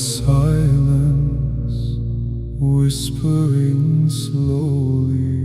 silence, whispering slowly.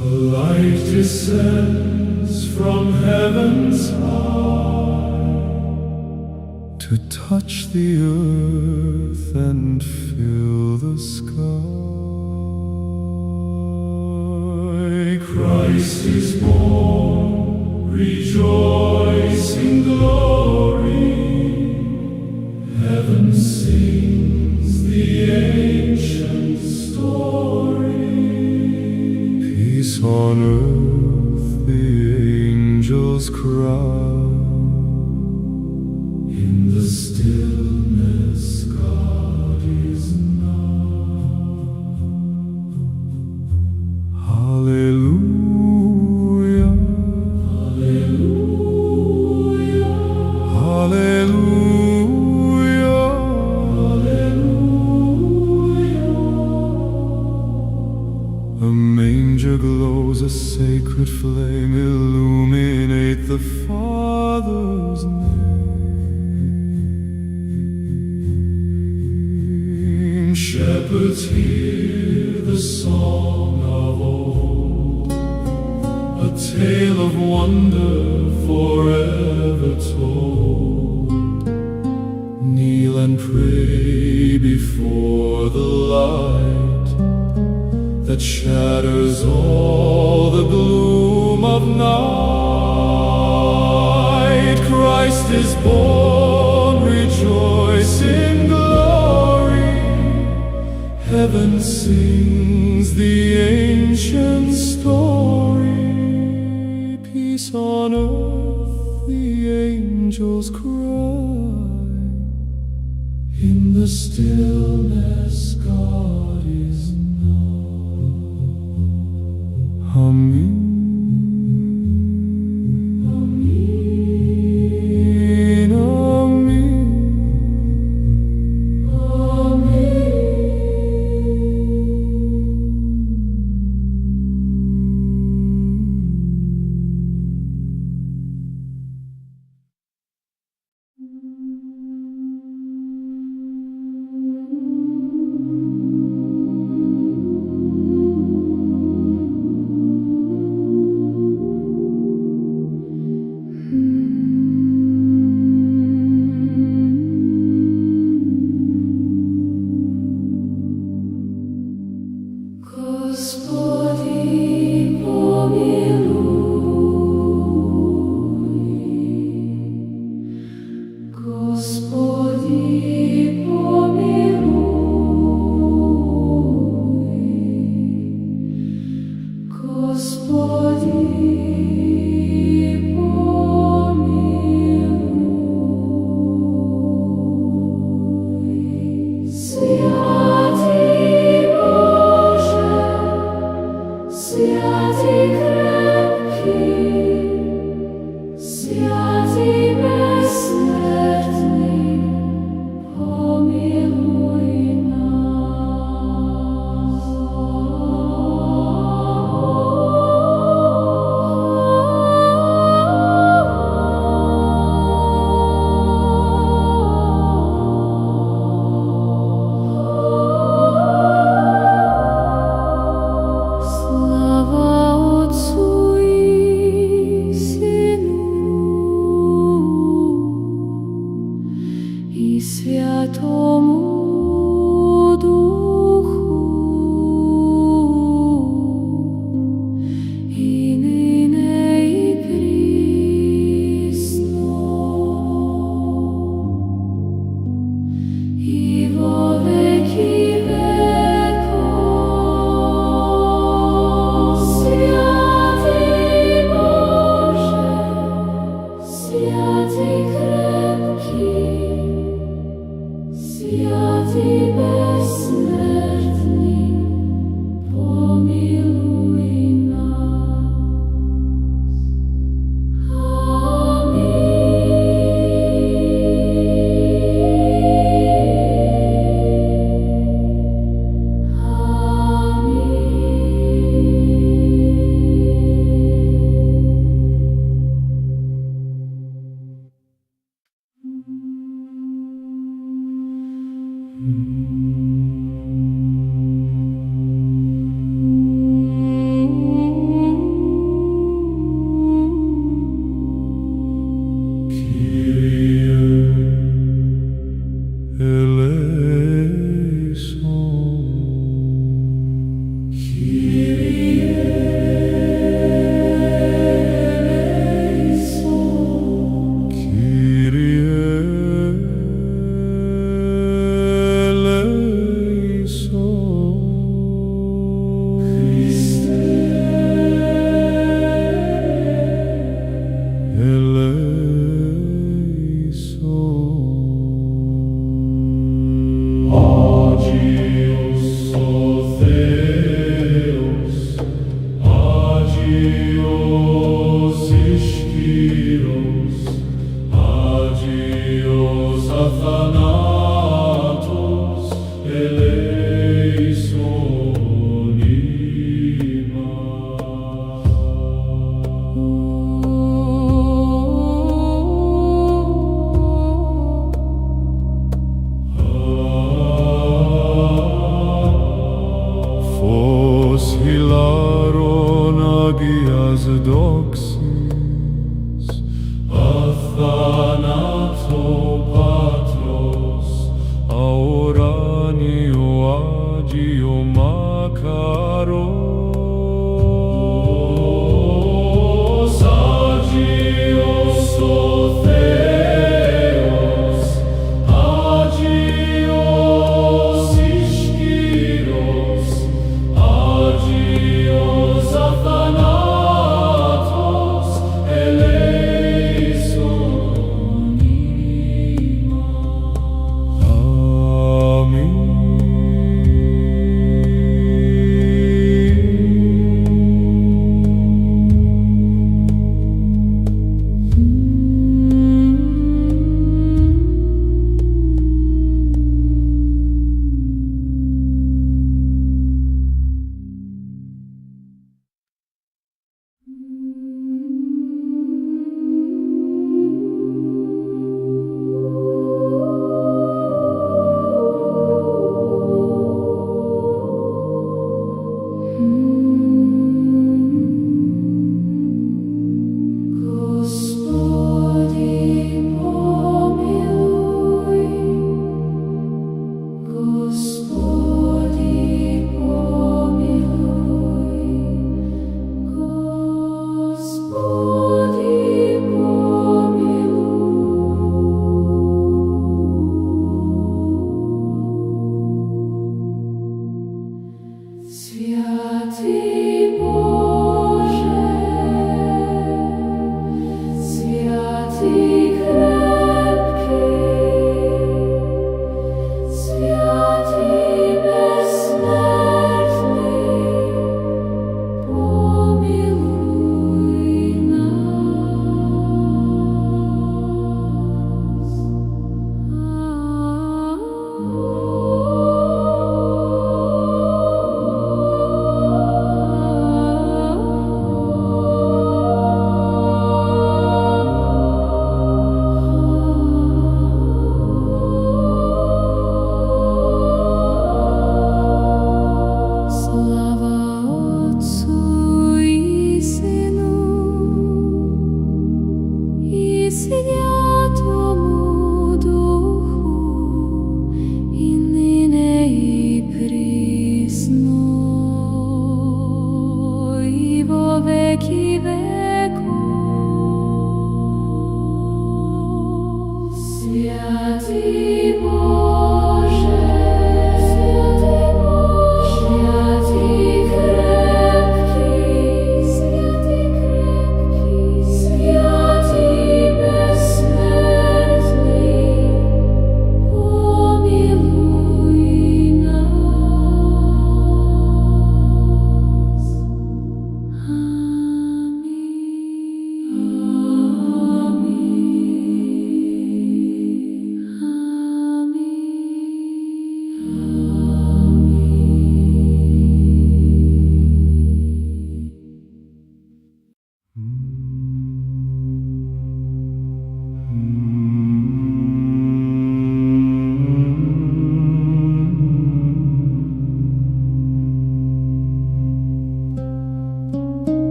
A light descends from heaven's high to touch the earth and fill the sky. Christ is born, rejoice in glory. Heaven sings the ancient story. Peace on earth, the angels cry. In the stillness, God is nigh. Hallelujah, hallelujah, hallelujah, hallelujah. A manger glows, a sacred flame illuminate the Father's name. Shepherds hear the song of old, a tale of wonder forever told. Kneel and pray before the light that shatters all the gloom of night. Christ is born, rejoice in glory. Heaven sings the ancient story. Peace on earth, the angels cry. In the stillness, God is nigh. Amen. Święty krepki, święty Hilaron Agias doxis Athanato Patros Aoranio Agio Makaros Agios Otheos Agios Ischiros Agios Athanatos eleison ima. Amen.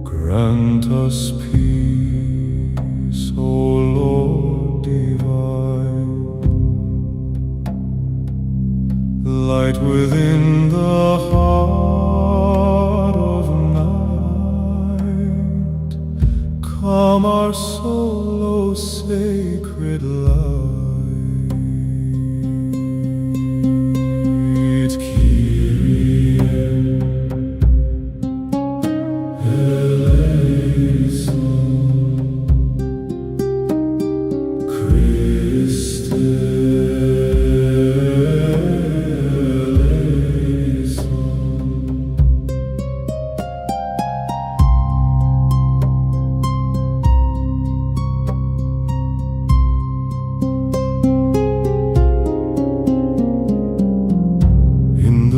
Grant us peace, O Lord divine, light within the heart of night. Calm our soul, O sacred light. Kyrie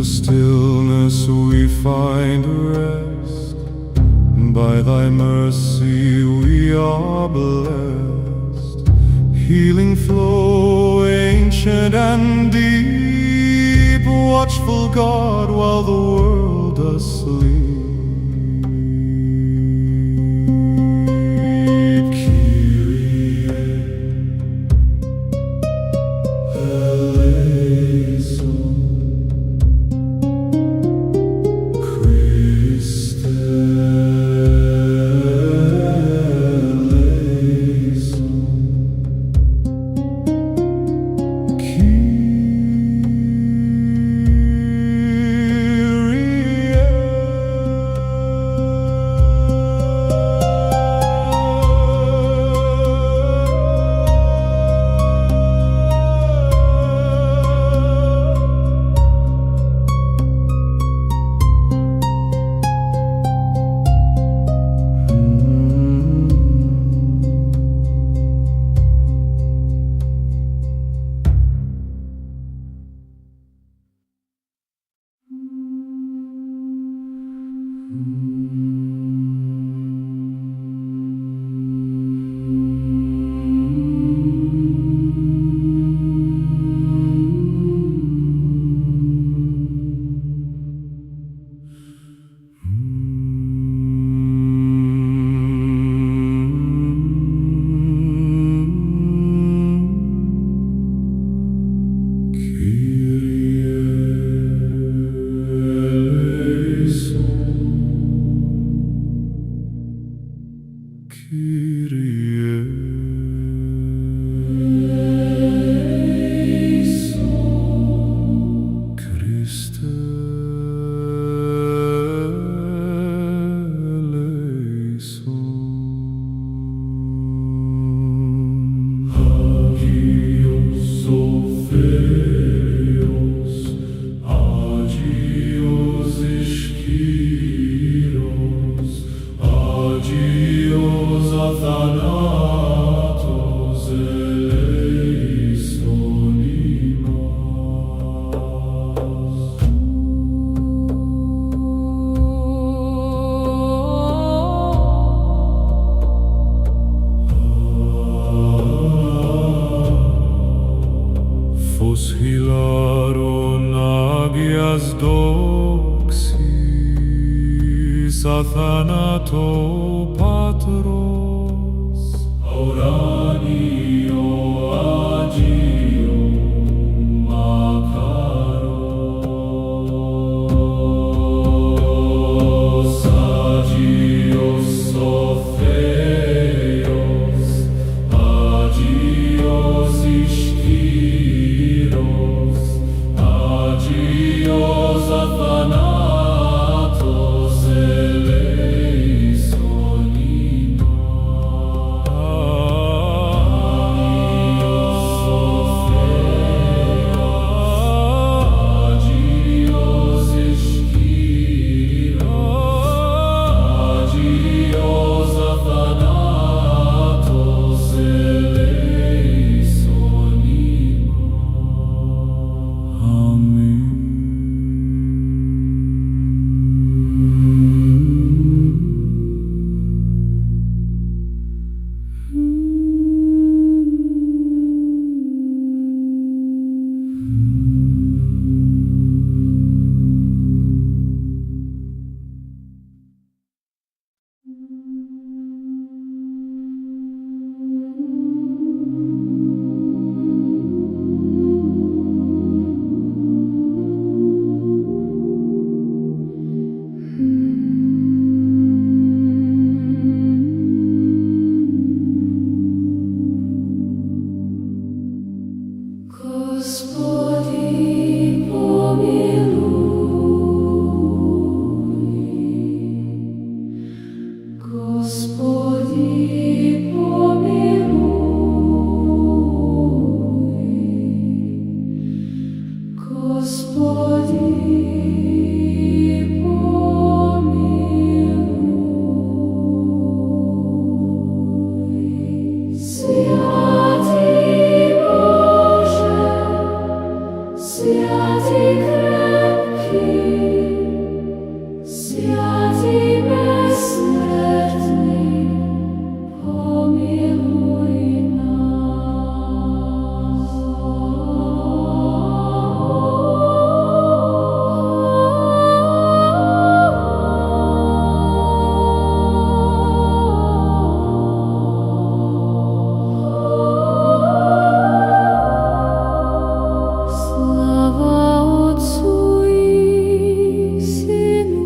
stillness we find rest, by thy mercy we are blessed. Healing flow, ancient and deep, watchful God while the world does sleep. Kyrie eleison. Athanato Patros, Oranio Agio Macaros, Agios Sopheios, Agios Ischiros, Agios Athanatos. Святий крепкий, святий безсмертний, помилуй нас. Слава Отцу і Сину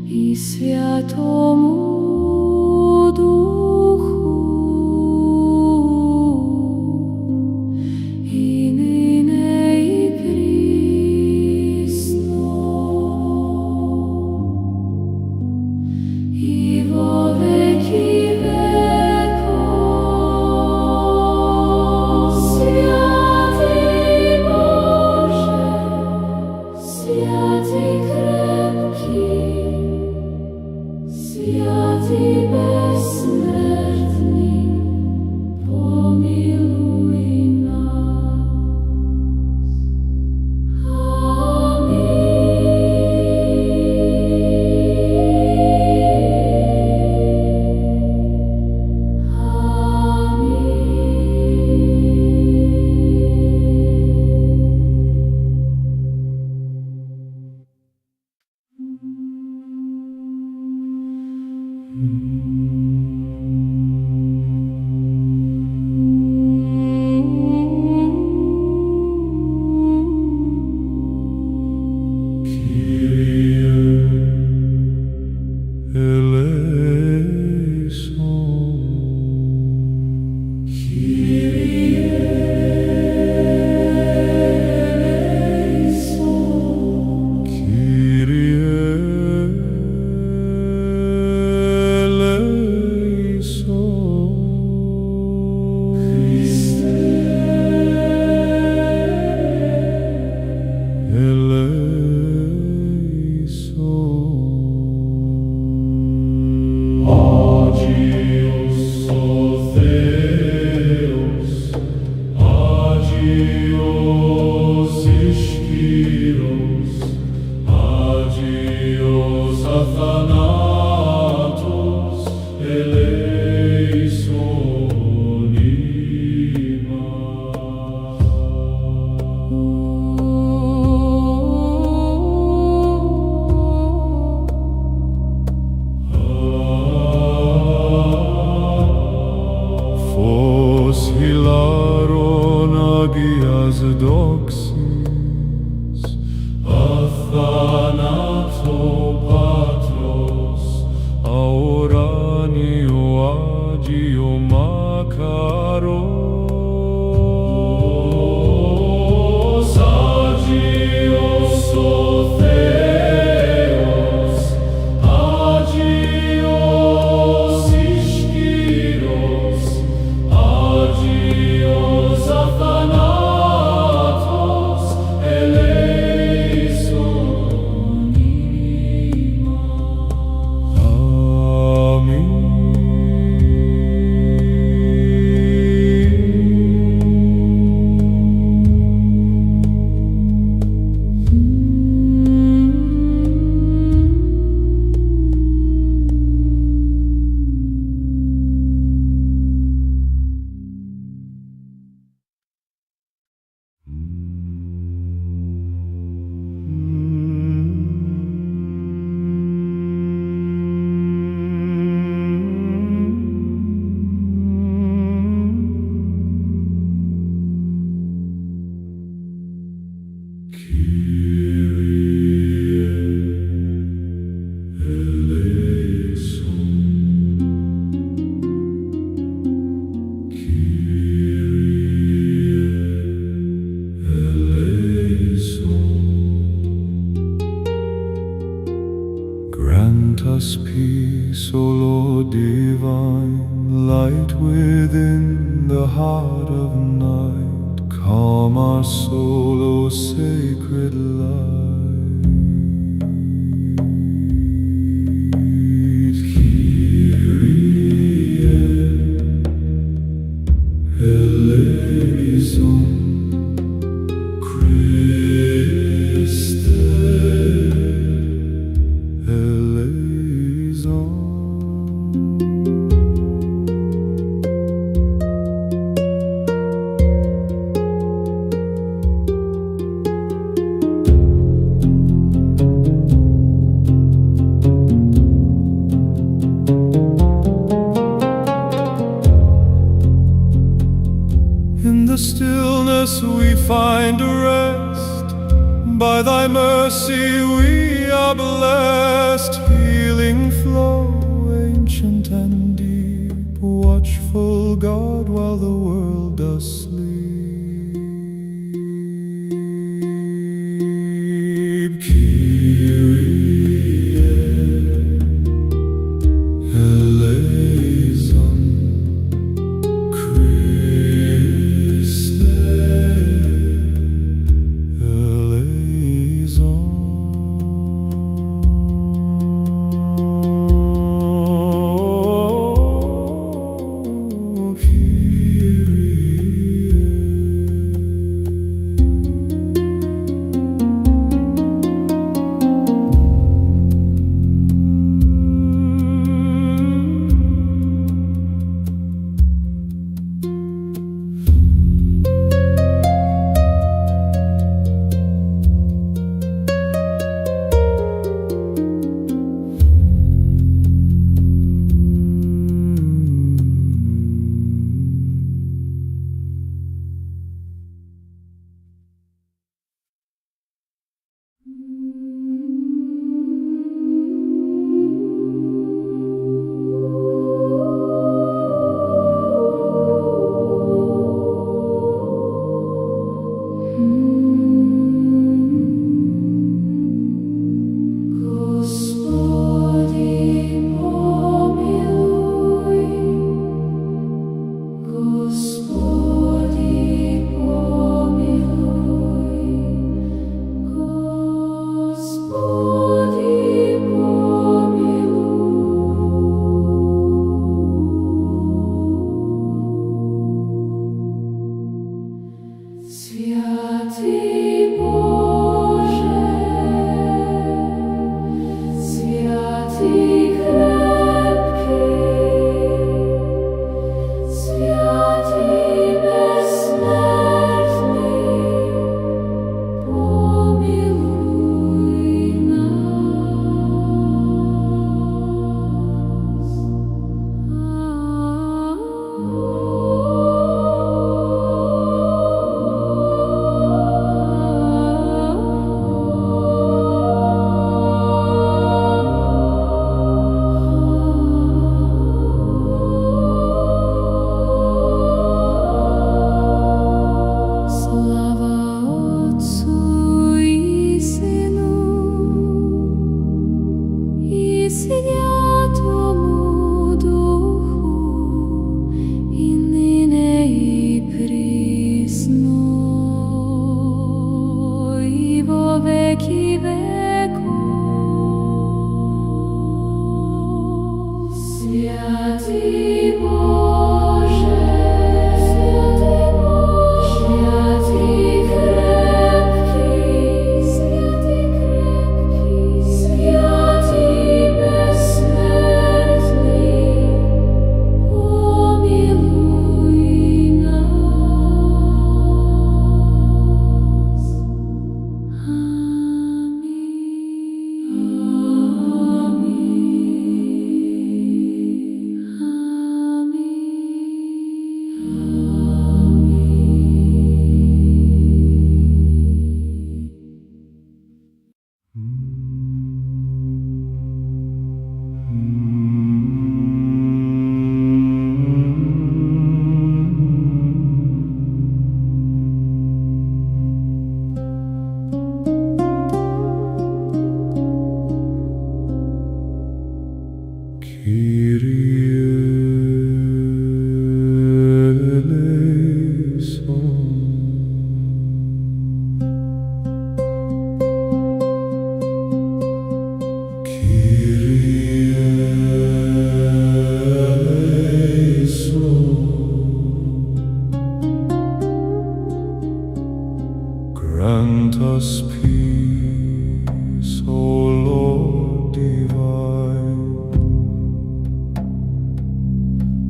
і Святому Духу, і нині і прісно, і во веки веков. Святий Боже, святий крепкий, святий безсмертний, помилуй нас. Agios o Theos, agios Ischiros, agios Athanatos, eleison Phos hilaron agias doxis, Athanato Patros, aoranio agio Makaros, agios o Theos, agios Ischiros, agios Athanatos, eleison Grant us peace, O Lord divine, light within the heart of night. Calm our soul, O sacred light. Kyrie eleison. stillness we find rest. By thy mercy we are blessed. Healing flow, ancient and deep, watchful God while the world does sleep. Kyrie eleison, Christe eleison. Святий Боже, святий крепкий, святий безсмертний, помилуй нас. Святому Духу, і нине, і прісно, і во веки веков. Святий Боже, святий крепкий, святий безсмертний, помилуй нас. Grant us peace, O Lord divine,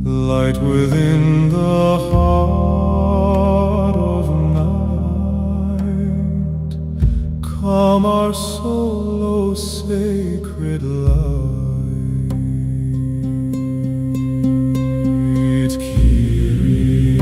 light within the heart of night. Calm our soul, O sacred light. Kyrie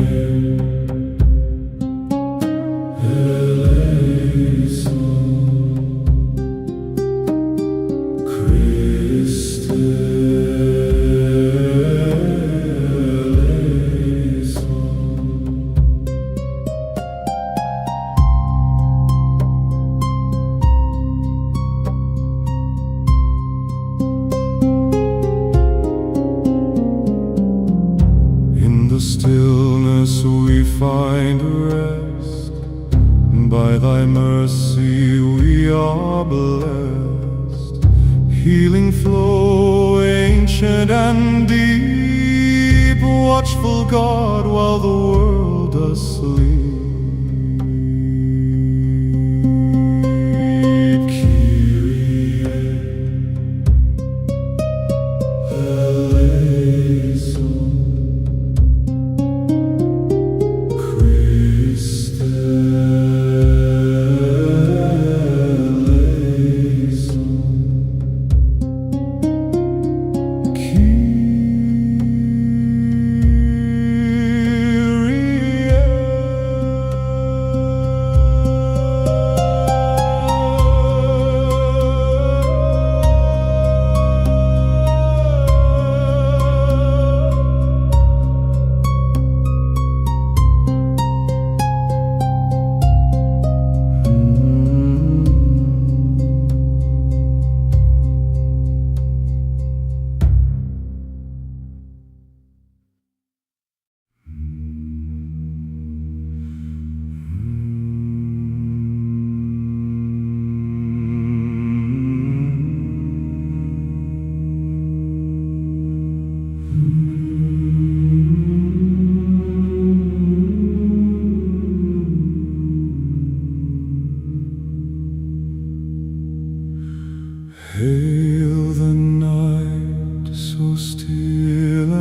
rest. By thy mercy we are blessed. Healing flow, ancient and deep, watchful God while the world does sleep. Kyrie eleison, Christe eleison, Hail